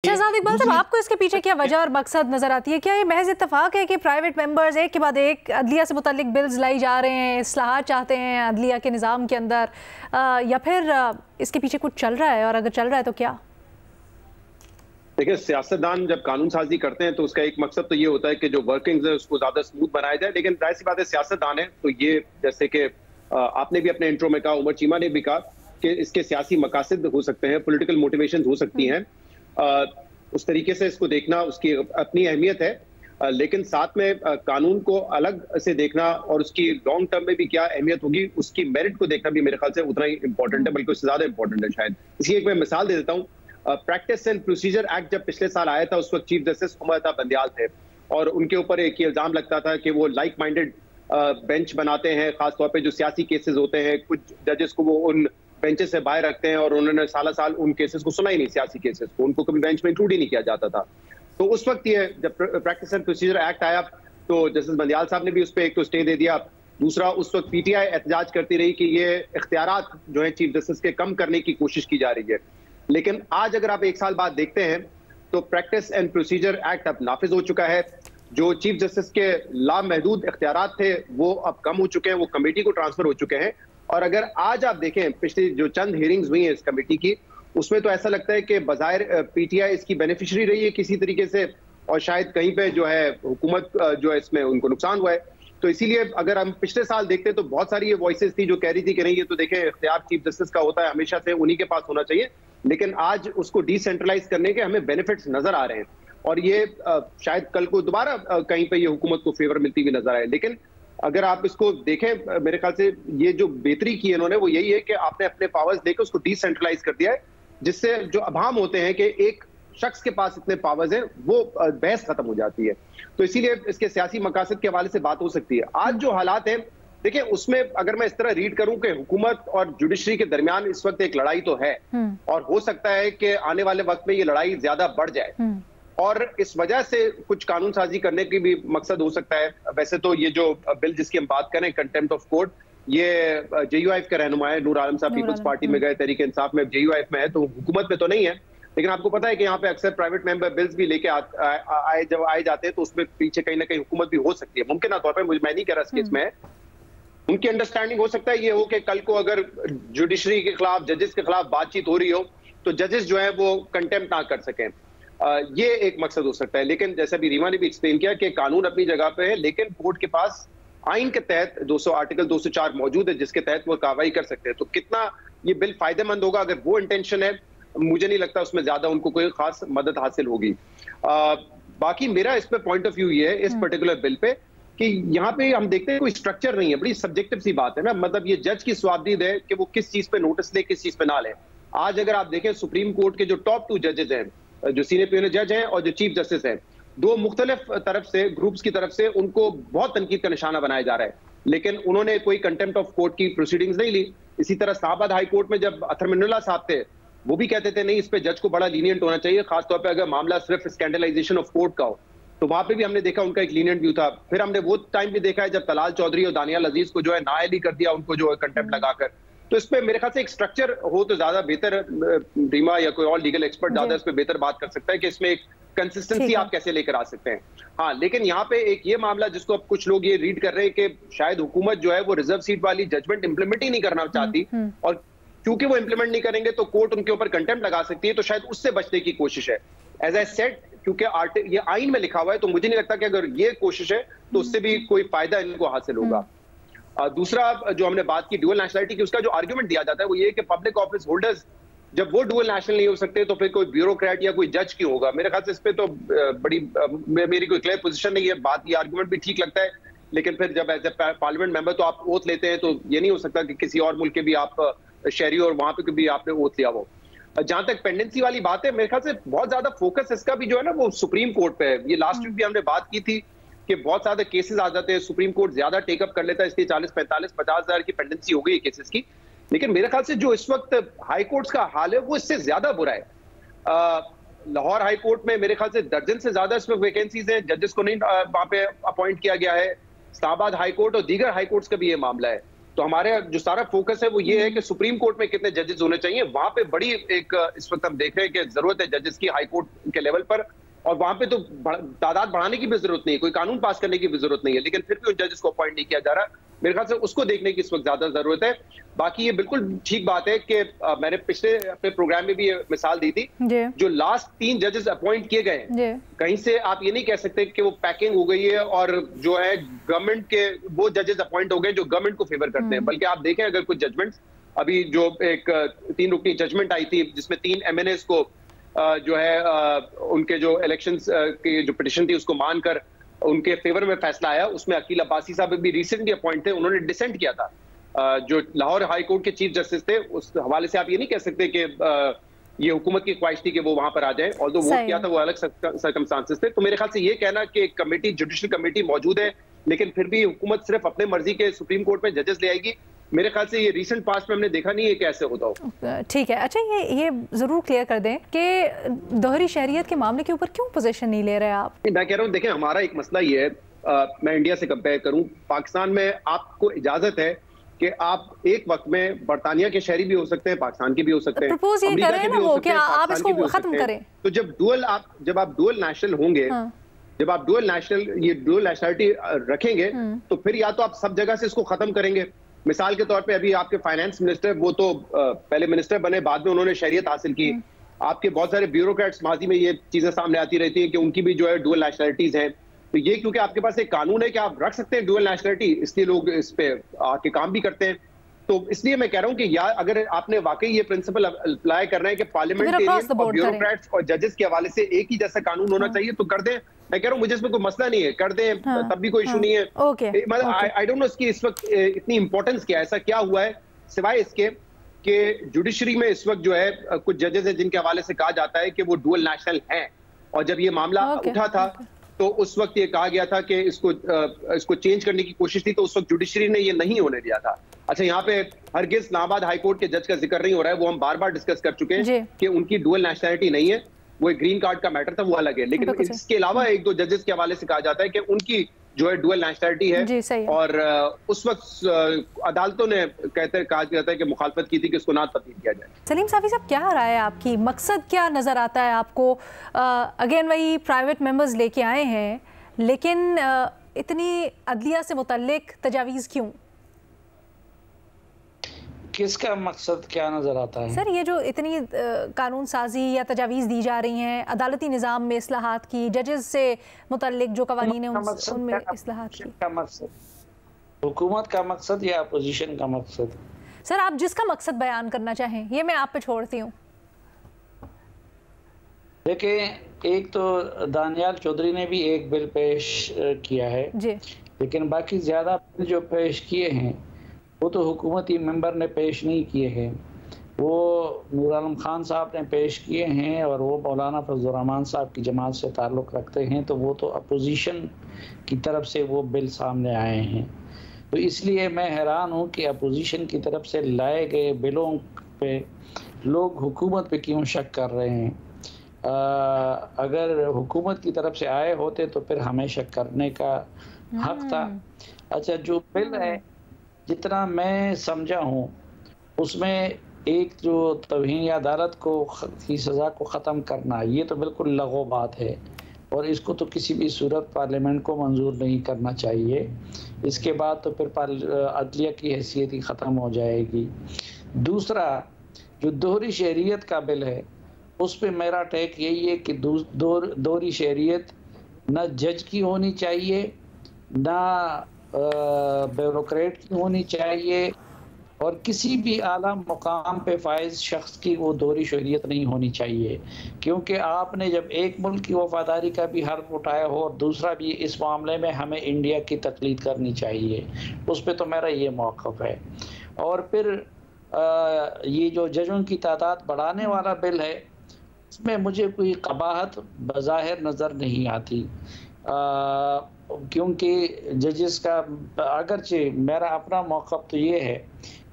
शहजाद इकबाल साहब, आपको इसके पीछे क्या वजह और मकसद नजर आती है? क्या ये महज इत्तेफाक है कि प्राइवेट मेंबर्स एक के बाद एक अदलिया से मुतालिक बिल्स लाई जा रहे हैं, इस्लाहात चाहते हैं अदलिया के निज़ाम के अंदर, या फिर इसके पीछे कुछ चल रहा है? और अगर चल रहा है तो क्या? देखिए, सियासतदान जब कानून साजी करते हैं तो उसका एक मकसद तो ये होता है कि जो वर्किंग्स है उसको ज्यादा स्मूथ बनाया जाए। लेकिन जाहिर सी बात है, सियासतदान है तो ये, जैसे कि आपने भी अपने इंट्रो में कहा, उमर चीमा ने भी कहा कि इसके सियासी मकासद हो सकते हैं, पॉलिटिकल मोटिवेशन हो सकती हैं। उस तरीके से इसको देखना उसकी अपनी अहमियत है, लेकिन साथ में कानून को अलग से देखना और उसकी लॉन्ग टर्म में भी क्या अहमियत होगी, उसकी मेरिट को देखना भी मेरे ख्याल से उतना ही इंपॉर्टेंट है, बल्कि उससे ज्यादा इंपॉर्टेंट है शायद। इसकी एक मैं मिसाल दे देता हूँ। प्रैक्टिस एंड प्रोसीजर एक्ट जब पिछले साल आया था, उस वक्त चीफ जस्टिस उमर अता बंदियाल थे और उनके ऊपर एक इल्जाम लगता था कि वो लाइक माइंडेड बेंच बनाते हैं, खासतौर पे जो सियासी केसेस होते हैं, कुछ जजेस को वो उन बेंचेस से बाहर रखते हैं और उन्होंने साल उन केसेस को सुना ही नहीं, सियासी केसेस को, उनको कभी बेंच में इंक्लूड ही नहीं किया जाता था। तो उस वक्त ये जब प्रैक्टिस एंड प्रोसीजर एक्ट आया तो जस्टिस बंदियाल साहब ने भी उस पर एक तो स्टे दे दिया, दूसरा उस वक्त पीटीआई एहतजाज करती रही कि ये इख्तियारात जो है चीफ जस्टिस के कम करने की कोशिश की जा रही है। लेकिन आज अगर आप एक साल बाद देखते हैं तो प्रैक्टिस एंड प्रोसीजर एक्ट अब नाफिज हो चुका है। जो चीफ जस्टिस के लामहदूद इख्तियारात थे वो अब कम हो चुके हैं, वो कमेटी को ट्रांसफर हो चुके हैं। और अगर आज आप देखें पिछली जो चंद हियरिंग्स हुई हैं इस कमेटी की, उसमें तो ऐसा लगता है कि बज़ाहिर पीटीआई इसकी बेनिफिशियरी रही है किसी तरीके से, और शायद कहीं पे जो है हुकूमत जो है इसमें उनको नुकसान हुआ है। तो इसीलिए अगर हम पिछले साल देखते तो बहुत सारी ये वॉइसेस थी जो कह रही थी कि नहीं, ये तो देखें इख्तियार चीफ जस्टिस का होता है, हमेशा से उन्हीं के पास होना चाहिए। लेकिन आज उसको डिसेंट्रलाइज करने के हमें बेनिफिट्स नजर आ रहे हैं और ये शायद कल को दोबारा कहीं पे ये हुकूमत को फेवर मिलती हुई नजर आए। लेकिन अगर आप इसको देखें, मेरे ख्याल से ये जो बेहतरी की इन्होंने वो यही है कि आपने अपने पावर्स देकर उसको डिसेंट्रलाइज कर दिया है, जिससे जो अभाम होते हैं कि एक शख्स के पास इतने पावर्स हैं, वो बहस खत्म हो जाती है। तो इसीलिए इसके सियासी मकासद के हवाले से बात हो सकती है। आज जो हालात हैं, देखिए उसमें अगर मैं इस तरह रीड करूं कि हुकूमत और जुडिशरी के दरमियान इस वक्त एक लड़ाई तो है और हो सकता है कि आने वाले वक्त में ये लड़ाई ज्यादा बढ़ जाए और इस वजह से कुछ कानून साजी करने की भी मकसद हो सकता है। वैसे तो ये जो बिल जिसकी हम बात करें, कंटेम्प्ट ऑफ कोर्ट, ये जेयूआईएफ का रहनुमा है, नूर आलम साहब पीपल्स पार्टी में गए, तहरीक इंसाफ में, जेयूआईएफ में है, तो हुकूमत में तो नहीं है। लेकिन आपको पता है कि यहाँ पे अक्सर प्राइवेट मेंबर बिल्स भी लेके जब आए जाते हैं तो उसमें पीछे कहीं ना कहीं हुकूमत भी हो सकती है, मुमकिन तौर पर। मैं नहीं कह रहा इस केस में, उनकी अंडरस्टैंडिंग हो सकता है ये हो कि कल को अगर जुडिशरी के खिलाफ, जजेस के खिलाफ बातचीत हो रही हो तो जजेस जो है वो कंटेम्प्ट ना कर सकें। ये एक मकसद हो सकता है। लेकिन जैसा भी रीमा ने भी एक्सप्लेन किया कि कानून अपनी जगह पे है, लेकिन कोर्ट के पास आइन के तहत आर्टिकल 204 मौजूद है जिसके तहत वो कार्रवाई कर सकते हैं। तो कितना ये बिल फायदेमंद होगा, अगर वो इंटेंशन है, मुझे नहीं लगता उसमें ज्यादा उनको कोई खास मदद हासिल होगी। बाकी मेरा इस पे पॉइंट ऑफ व्यू ये है इस पर्टिकुलर बिल पे कि यहाँ पे हम देखते हैं कोई स्ट्रक्चर नहीं है, बड़ी सब्जेक्टिव सी बात है ना। मतलब ये जज की स्वाबदीद है कि वो किस चीज पे नोटिस ले, किस चीज पे ना ले। आज अगर आप देखें सुप्रीम कोर्ट के जो टॉप 2 जजेस हैं, जो सीनियर प्यूनल जज हैं और जो चीफ जस्टिस हैं, 2 मुख्तलिफ तरफ से, ग्रुप्स की तरफ से उनको बहुत तनकीद का निशाना बनाया जा रहा है, लेकिन उन्होंने कोई कंटेम्प्ट ऑफ कोर्ट की प्रोसीडिंग्स नहीं ली। इसी तरह इस्लामाबाद हाई कोर्ट में जब अथर मिनुल्लाह साहब थे, वो भी कहते थे नहीं, इस पे जज को बड़ा लीनियंट होना चाहिए, खासतौर पर अगर मामला सिर्फ स्कैंडलाइजेशन ऑफ कोर्ट का हो। तो वहां पे भी हमने देखा उनका एक लीनियंट व्यू था। फिर हमने वो टाइम भी देखा है जब तलाल चौधरी और दानियाल अजीज को जो है नाअहली कर दिया, उनको जो है कंटेम्प्ट लगाकर। तो इस पे मेरे ख्याल से एक स्ट्रक्चर हो तो ज्यादा बेहतर, रीमा या कोई और लीगल एक्सपर्ट ज्यादा इस पे बेहतर बात कर सकता है कि इसमें एक कंसिस्टेंसी आप कैसे लेकर आ सकते हैं। हाँ, लेकिन यहाँ पे एक ये मामला जिसको अब कुछ लोग ये रीड कर रहे हैं कि शायद हुकूमत जो है वो रिजर्व सीट वाली जजमेंट इंप्लीमेंट ही नहीं करना चाहती, और क्योंकि वो इंप्लीमेंट नहीं करेंगे तो कोर्ट उनके ऊपर कंटेम्प्ट लगा सकती है, तो शायद उससे बचने की कोशिश है। एज आई सेड, क्योंकि ये आइन में लिखा हुआ है, तो मुझे नहीं लगता कि अगर ये कोशिश है तो उससे भी कोई फायदा इनको हासिल होगा। दूसरा जो हमने बात की ड्यूअल नेशनलिटी की, उसका जो आर्ग्यूमेंट दिया जाता है वो ये कि पब्लिक ऑफिस होल्डर्स जब वो ड्यूअल नेशनल नहीं हो सकते तो फिर कोई ब्यूरोक्रेट या कोई जज क्यों होगा। मेरे ख्याल से इस पे तो मेरी कोई क्लियर पोजीशन नहीं है। बात, ये आर्ग्यूमेंट भी ठीक लगता है, लेकिन फिर जब एज ए पार्लियामेंट मेंबर तो आप ओथ लेते हैं, तो ये नहीं हो सकता कि किसी और मुल्क के भी आप शहरी और वहां पे भी आपने ओथ लिया हो। जहां तक पेंडेंसी वाली बात है, मेरे ख्याल से बहुत ज्यादा फोकस इसका भी जो है ना वो सुप्रीम कोर्ट पे है। ये लास्ट वीक भी हमने बात की थी कि बहुत ज्यादा केसेस आ जाते हैं, सुप्रीम कोर्ट ज्यादा टेकअप कर लेता है, इसलिए 40, 45, 50 हजार की पेंडेंसी हो गई है केसेस की। लेकिन मेरे ख्याल से जो इस वक्त हाई कोर्ट्स का हाल है वो इससे ज्यादा बुरा है। लाहौर हाई कोर्ट में मेरे ख्याल से दर्जन से ज्यादा इसमें वैकेंसीज हैं, जजेस को नहीं वहां पे अपॉइंट किया गया है। इस्लामाबाद हाई कोर्ट और दीगर हाई कोर्ट्स का भी ये मामला है। तो हमारे जो सारा फोकस है वो ये है कि सुप्रीम कोर्ट में कितने जजेस होने चाहिए, वहां पे बड़ी एक इस वक्त हम देख रहे हैं कि जरूरत है जजेस की हाई कोर्ट के लेवल पर, और वहां पे तो तादाद बढ़ाने की भी जरूरत नहीं है, कोई कानून पास करने की भी जरूरत नहीं है, लेकिन फिर भी उन जजेस को अपॉइंट नहीं किया जा रहा। मेरे ख्याल से उसको देखने की इस वक्त ज्यादा जरूरत है। बाकी ये बिल्कुल ठीक बात है कि मैंने पिछले अपने प्रोग्राम में भी ये मिसाल दी थी, जो लास्ट 3 जजेस अपॉइंट किए गए हैं, कहीं से आप ये नहीं कह सकते कि वो पैकिंग हो गई है और जो है गवर्नमेंट के वो जजेस अपॉइंट हो गए जो गवर्नमेंट को फेवर करते हैं। बल्कि आप देखें अगर कुछ जजमेंट्स, अभी जो एक 3 रुकनी जजमेंट आई थी जिसमें 3 MNAs को जो है उनके जो इलेक्शंस की जो पिटिशन थी उसको मानकर उनके फेवर में फैसला आया, उसमें अकील अब्बासी साहब भी रिसेंटली अपॉइंट थे, उन्होंने डिसेंट किया था। जो लाहौर हाई कोर्ट के चीफ जस्टिस थे, उस हवाले से आप ये नहीं कह सकते कि ये हुकूमत की ख्वाहिश थी कि वो वहां पर आ जाए, और जो वोट किया था वो अलग सर्कमस्टांसेस थे। तो मेरे ख्याल से ये कहना कि एक कमेटी, जुडिशल कमेटी मौजूद है, लेकिन फिर भी हुकूमत सिर्फ अपने मर्जी के सुप्रीम कोर्ट में जजेस ले आएगी, मेरे ख्याल से ये रीसेंट पास्ट में हमने देखा नहीं है कि ऐसे होता हो। ठीक है, अच्छा ये जरूर क्लियर कर दें कि दोहरी शहरियत के मामले के ऊपर क्यों पोजीशन नहीं ले रहे आप? मैं कह रहा हूँ, देखें हमारा एक मसला ये है, मैं इंडिया से कंपेयर करूं, पाकिस्तान में आपको इजाजत है कि आप एक वक्त में बरतानिया के शहरी भी हो सकते हैं, पाकिस्तान के भी हो सकते हैं, प्रपोज ये कर रहे हैं ना वो कि आप इसको खत्म करें। तो जब आप डुअल नेशनल होंगे, जब आप डुअल नेशनलिटी रखेंगे, तो फिर या तो आप सब जगह से इसको खत्म करेंगे। मिसाल के तौर पे अभी आपके फाइनेंस मिनिस्टर, वो तो पहले मिनिस्टर बने, बाद में उन्होंने शहरियत हासिल की। आपके बहुत सारे ब्यूरोक्रेट्स, माजी में ये चीजें सामने आती रहती है कि उनकी भी जो है डुअल नेशनलिटीज हैं। तो ये क्योंकि आपके पास एक कानून है कि आप रख सकते हैं डुअल नेशनलिटी, इसलिए लोग इस पे आके काम भी करते हैं। तो इसलिए मैं कह रहा हूं कि या अगर आपने वाकई ये प्रिंसिपल अप्लाई करना है कि पार्लियामेंटेरियन और ब्यूरोक्रेट्स और जजेस के हवाले से एक ही जैसा कानून होना चाहिए, तो कर दें। मैं कह रहा हूं मुझे इसमें कोई मसला नहीं है, कर दें, तब भी कोई इशू नहीं है। मतलब आई डोंट नो इसकी इस वक्त इतनी इंपॉर्टेंस क्या है, ऐसा क्या हुआ है सिवाय इसके कि जुडिशरी में इस वक्त जो है कुछ जजेस हैं जिनके हवाले से कहा जाता है कि वो डुअल नेशनल हैं, और जब ये मामला उठा था तो उस वक्त ये कहा गया था कि इसको चेंज करने की कोशिश थी, तो उस वक्त जुडिशरी ने ये नहीं होने दिया था। अच्छा, यहाँ पे हरगिज इस्लामाबाद हाई कोर्ट के जज का जिक्र नहीं हो रहा है, वो हम बार बार डिस्कस कर चुके हैं कि उनकी डुअल नेशनलिटी नहीं है, वो एक ग्रीन कार्ड का मैटर था, वो अलग है। लेकिन इसके अलावा 1-2 जजेस के हवाले से कहा जाता है कि उनकी जो है डुअल नेशनलिटी है, और उस वक्त अदालतों ने कहा जाता है कि मुखालफत की थी कि उसको ना तब्दील किया जाए। सलीम साफी साहब, क्या राय है आपकी? मकसद क्या नजर आता है आपको? अगेन वही प्राइवेट मेंबर्स लेके आए हैं, लेकिन इतनी अदलिया से मुतल्लिक तजावीज़ क्यों? किसका मकसद क्या नजर आता है? सर, ये जो इतनी कानून साजी या तजावीज़ दी जा रही हैं, अदालती निज़ाम में इस्लाहात की, जजेस से मुतल्लिक जो कवानीन है उनमें इस्लाहात की, का मकसद हुकूमत का मकसद या अपोजिशन का मकसद? सर, आप जिसका मकसद बयान करना चाहें, ये मैं आप पे छोड़ती हूँ। देखिए, एक तो दानियाल चौधरी ने भी एक बिल पेश किया है जी, लेकिन बाकी ज्यादा बिल जो पेश किए हैं वो तो हुकूमती मेंबर ने पेश नहीं किए हैं, वो नूर आलम खान साहब ने पेश किए हैं, और वो मौलाना फजलुर रहमान साहब की जमात से ताल्लुक़ रखते हैं, तो वो तो अपोजिशन की तरफ से वो बिल सामने आए हैं। तो इसलिए मैं हैरान हूँ कि अपोजिशन की तरफ से लाए गए बिलों पे लोग हुकूमत पे क्यों शक कर रहे हैं। अगर हुकूमत की तरफ से आए होते तो फिर हमें शक करने का हक था। अच्छा, जो बिल है जितना मैं समझा हूँ उसमें एक जो तौहीन या अदालत को की सज़ा को ख़त्म करना, ये तो बिल्कुल लगो बात है, और इसको तो किसी भी सूरत पार्लियामेंट को मंजूर नहीं करना चाहिए। इसके बाद तो फिर अदलिया की हैसियत ही ख़त्म हो जाएगी। दूसरा, जो दोहरी शहरियत का बिल है उस पर मेरा टेक यही है कि दोहरी शहरियत न जज की होनी चाहिए, ना ब्यूरोक्रेट की होनी चाहिए, और किसी भी आला मुकाम पे फाइज शख्स की वो दोहरी शहरियत नहीं होनी चाहिए। क्योंकि आपने जब एक मुल्क की वफादारी का भी हर्फ उठाया हो और दूसरा भी इस मामले में हमें इंडिया की तकलीद करनी चाहिए, उस पर तो मेरा ये मौक़िफ़ है। और फिर ये जो जजों की तादाद बढ़ाने वाला बिल है, इसमें मुझे कोई कबाहत बज़ाहिर नज़र नहीं आती। क्योंकि जजेस का अगरचे मेरा अपना मौक़िफ़ तो ये है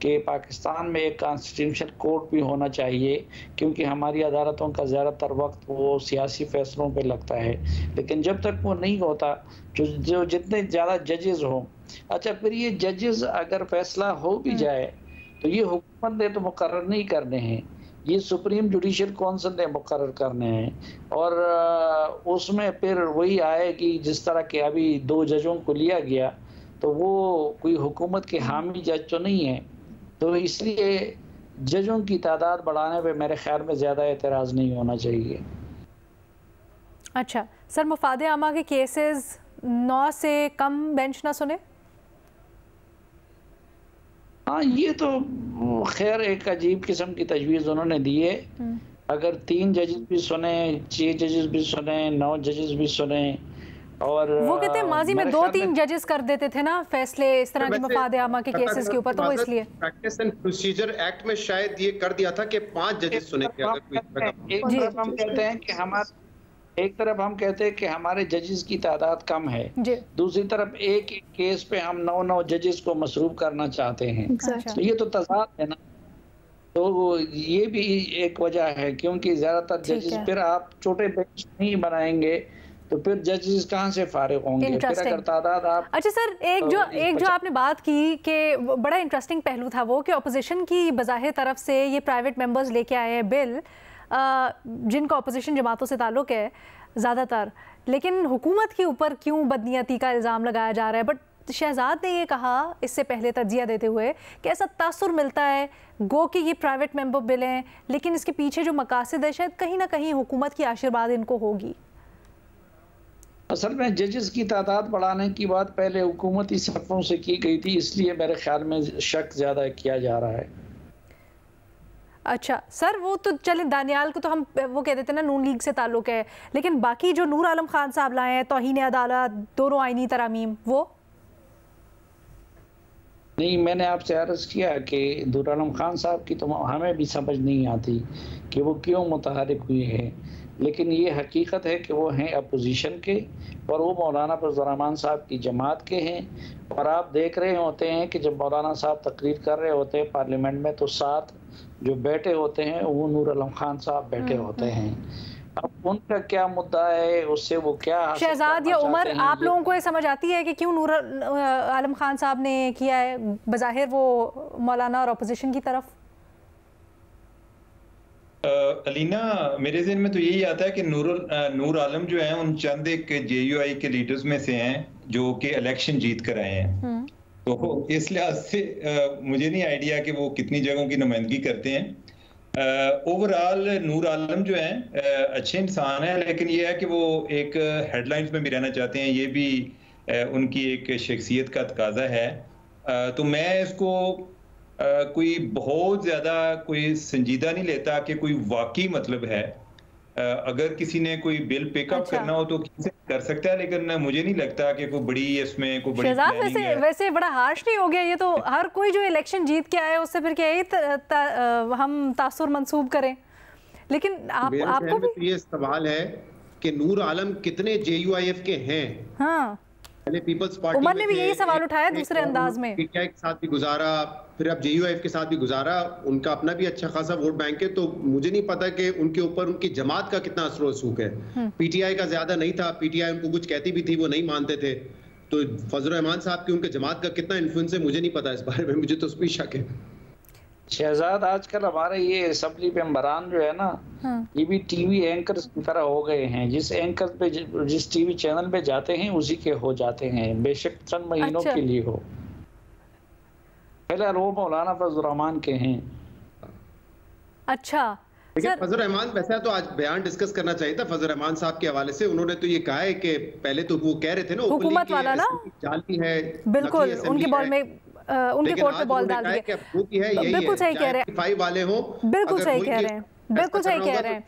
कि पाकिस्तान में एक कॉन्स्टिट्यूशन कोर्ट भी होना चाहिए, क्योंकि हमारी अदालतों का ज़्यादातर वक्त वो सियासी फैसलों पे लगता है। लेकिन जब तक वो नहीं होता, जो जितने ज़्यादा जजेस हों, अच्छा फिर ये जजेस अगर फैसला हो भी जाए तो ये हुकूमत ने तो मुकर्रर नहीं करने हैं, ये सुप्रीम जुडिशल काउंसिल ने मुकर्रर करने हैं। और उसमें फिर वही आए कि जिस तरह के अभी 2 जजों को लिया गया, तो वो कोई हुकूमत के हामी जज तो नहीं है, तो इसलिए जजों की तादाद बढ़ाने पे मेरे ख्याल में ज़्यादा एतराज़ नहीं होना चाहिए। अच्छा सर, मुफादे आमा के केसेस 9 से कम बेंच ना सुने? हाँ, ये तो खैर एक अजीब किस्म की तजवीज़ उन्होंने दी है। अगर 3 जजेस भी सुने, 6 जजेस भी सुने, 9 जजेस भी सुने, और वो कहते हैं माजी में 2-3 जजेस कर देते थे ना फैसले इस तरह के मफाद आमा के केसेस के ऊपर, तो वो इसलिए प्रैक्टिस एंड प्रोसीजर एक्ट में शायद ये कर दिया था कि 5 जजेस सुनेंगे। अगर कोई एक तरफ हम कहते हैं कि हमारे जजेस की तादाद कम है, दूसरी तरफ एक केस पे हम 9 जजेस को मसरूफ करना चाहते हैं। तो ये तो तज़ाद है ना, तो ये भी एक वजह है, क्योंकि ज्यादातर जजेस फिर आप छोटे बेंच नहीं बनाएंगे तो फिर जजेस कहाँ से फारिग होंगे? फिर अगर तादाद आप अच्छा सर, एक जो आपने बात की कि बड़ा इंटरेस्टिंग पहलू था वो कि अपोजिशन की बज़ाहिर तरफ से ये प्राइवेट मेंबर्स लेके आए हैं बिल जिनका अपोजिशन जमातों से ताल्लुक़ है ज़्यादातर, लेकिन हुकूमत के ऊपर क्यों बदनीयती का इल्ज़ाम लगाया जा रहा है? बट शहजाद ने ये कहा इससे पहले तज्जिया देते हुए कि ऐसा तासुर मिलता है गो कि ये प्राइवेट मेंबर बिल हैं, लेकिन इसके पीछे जो मकासद है शायद कहीं ना कहीं हुकूमत की आशीर्वाद इनको होगी। असल में जजेस की तादाद बढ़ाने की बात पहले हुकूमती सफ़ों से की गई थी, इसलिए मेरे ख्याल में शक ज़्यादा किया जा रहा है। अच्छा सर, वो तो चले दानियाल को तो हम वो कह देते हैं ना नून लीग से ताल्लुक़ है, लेकिन बाकी जो नूर आलम खान साहब लाए हैं तौहीन अदालत, दोनों आईनी तरामीम, वो नहीं, मैंने आपसे अर्ज़ किया कि नूर आलम खान साहब की तो हमें भी समझ नहीं आती कि वो क्यों मुतहरिक हुए हैं, लेकिन ये हकीकत है कि वो हैं अपोजिशन के और वो मौलाना फजल रहमान साहब की जमात के हैं। और आप देख रहे होते हैं कि जब मौलाना साहब तकरीर कर रहे होते हैं पार्लियामेंट में, तो साथ जो बैठे होते हैं वो नूर आलम खान साहब बैठे होते हैं। अब उनका क्या मुद्दा है, उससे वो क्या शहजाद या उमर, आप लोगों को ये समझ आती है कि क्यों नूर आलम खान साहब ने किया है बज़ाहिर वो मौलाना और अपोजिशन की तरफ? अलीना, मेरे ज़हन में तो यही आता है कि नूर आलम जो है उन चंद एक JUI के लीडर्स में से हैं जो कि इलेक्शन जीत कर आए हैं, तो इस लिहाज से मुझे नहीं आइडिया कि वो कितनी जगहों की नुमाइंदगी करते हैं। ओवरऑल नूर आलम जो हैं अच्छे इंसान हैं, लेकिन ये है कि वो एक हेडलाइंस में भी रहना चाहते हैं, ये भी उनकी एक शख्सियत का तकाजा है। तो मैं इसको कोई बहुत ज़्यादा कोई संजीदा नहीं लेता कि कोई वाकई मतलब है। अगर किसी ने कोई बिल पिकअप करना हो तो किसी कर सकता है, लेकिन मुझे नहीं लगता कि कोई बड़ी इसमें कोई बड़ी प्लानिंग है। वैसे बड़ा हार्श नहीं हो गया ये? तो हर कोई जो इलेक्शन जीत के आए उससे फिर क्या हम तासुर मंसूब करें? लेकिन आपको भी ये सवाल है कि नूर आलम कितने JUIF के हैं? हाँ, पहले पीपल्स पार्टी उमर ने भी यही सवाल उठाया दूसरे अंदाज में, PTI के साथ भी गुजारा, फिर अब JUIF के साथ भी गुजारा, उनका अपना भी अच्छा खासा वोट बैंक है, तो मुझे नहीं पता कि उनके ऊपर उनकी जमात का कितना असर रसूख है। PTI का ज्यादा नहीं था, PTI उनको कुछ कहती भी थी, वो नहीं मानते थे, तो फजल रहमान साहब की उनके जमात का कितना इन्फ्लुएंस है मुझे नहीं पता इस बारे में, मुझे तो उस पर शक है। शहजाद, आजकल हमारे ये असेंबली मेंबरान जो है ना, ये भी टीवी एंकर्स की तरह हो गए हैं, जिस एंकर पे जिस टीवी चैनल पे जाते हैं उसी के हो जाते हैं, बेशक चंद महीनों के लिए हो। पहले वो मौलाना फजल रहमान के हैं। अच्छा लेकिन फजल रहमान वैसे तो आज बयान डिस्कस करना चाहिए था फजल रहमान साहब के हवाले से। उन्होंने तो ये कहा है कि पहले तो वो कह रहे थे ना हुकूमत वाला ना जाली है, बिल्कुल उनकी बॉल में उनके कोर्ट पे बॉल डाल दिया। बिल्कुल सही कह रहे हैं, बिल्कुल सही कह रहे हैं, बिल्कुल सही कह रहे हैं।